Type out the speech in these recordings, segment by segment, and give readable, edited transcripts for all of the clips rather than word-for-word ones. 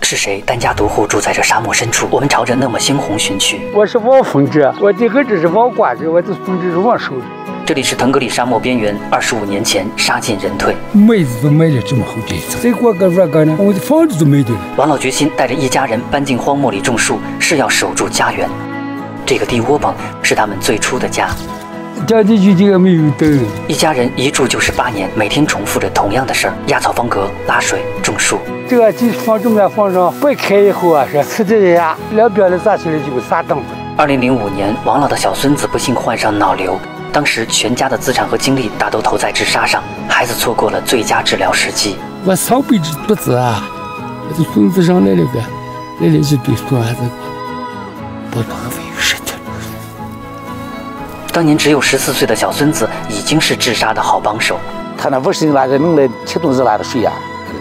是谁单家独户住在这沙漠深处？我们朝着那么猩红寻去。我是王凤哲，我的儿子是王挂子，我的孙子是王守。这里是腾格里沙漠边缘，25年前杀尽人退，妹子都买了这么好的房，再过个2个呢，我的房子都没得了。王老决心带着一家人搬进荒漠里种树，是要守住家园。这个地窝棚是他们最初的家。家里就这个没有灯，一家人一住就是8年，每天重复着同样的事儿：压草方格、拉水、种树。这个地方种在房上掰开以后啊，是呲的一下，两边的撒起来就有撒凳子。2005年，王老的小孙子不幸患上脑瘤。当时全家的资产和精力大都投在治沙上，孩子错过了最佳治疗时机。我上辈子不知啊，我这孙子上来了个，来了就对孙儿子不浪费时间。当年只有14岁的小孙子已经是治沙的好帮手。他那50拉的弄来启动日拉的水呀，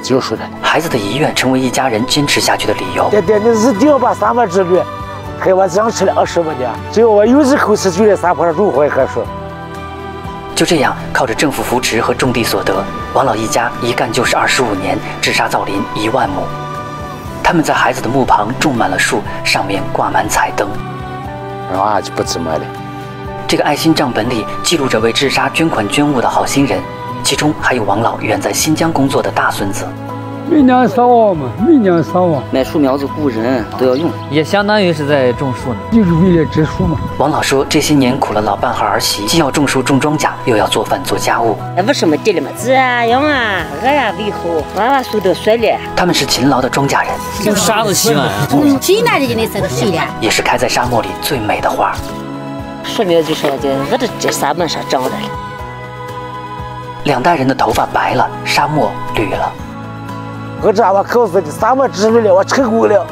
就水了。孩子的遗愿成为一家人坚持下去的理由。爹，你一定要把3万之旅，害我想吃了20多年，只要我有日口吃，就在山坡上如何喝水。就这样，靠着政府扶持和种地所得，王老一家一干就是25年，治沙造林1万亩。他们在孩子的墓旁种满了树，上面挂满彩灯。啊，就不怎么了。这个爱心账本里记录着为治沙捐款捐物的好心人，其中还有王老远在新疆工作的大孙子。每年扫网嘛，每年扫网。买树苗子雇人都要用，也相当于是在种树呢，就是为了植树嘛。王老说，这些年苦了老伴和儿媳，既要种树种庄稼，又要做饭做家务。不什么地了嘛，子啊、羊啊、鹅呀喂后，娃娃树都衰了。他们是勤劳的庄稼人，用沙子洗碗啊，洗哪里的那才都洗了，也是开在沙漠里最美的花。说明就说我这沙漠上长的了。2代人的头发白了，沙漠绿了。我这我告诉你，3万之旅了，我成功了。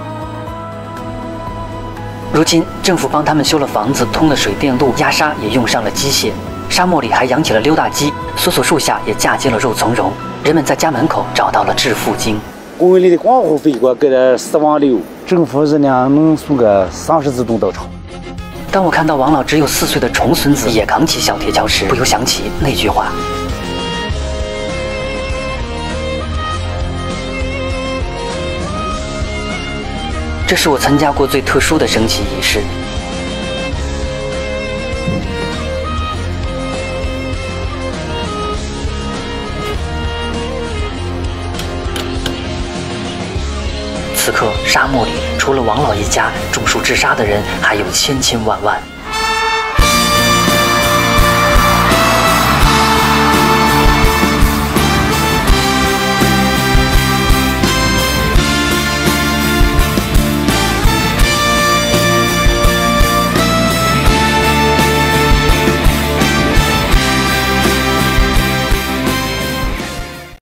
如今政府帮他们修了房子，通了水电路，压沙也用上了机械。沙漠里还养起了溜达鸡，梭梭树下也嫁接了肉苁蓉。人们在家门口找到了致富经。公园里的光伏费给我给了4万6，政府是呢能送个30自动稻草。当我看到王老只有4岁的重孙子也扛起小铁锹时，不由想起那句话。这是我参加过最特殊的升旗仪式。此刻，沙漠里除了王老一家，种树治沙的人还有千千万万。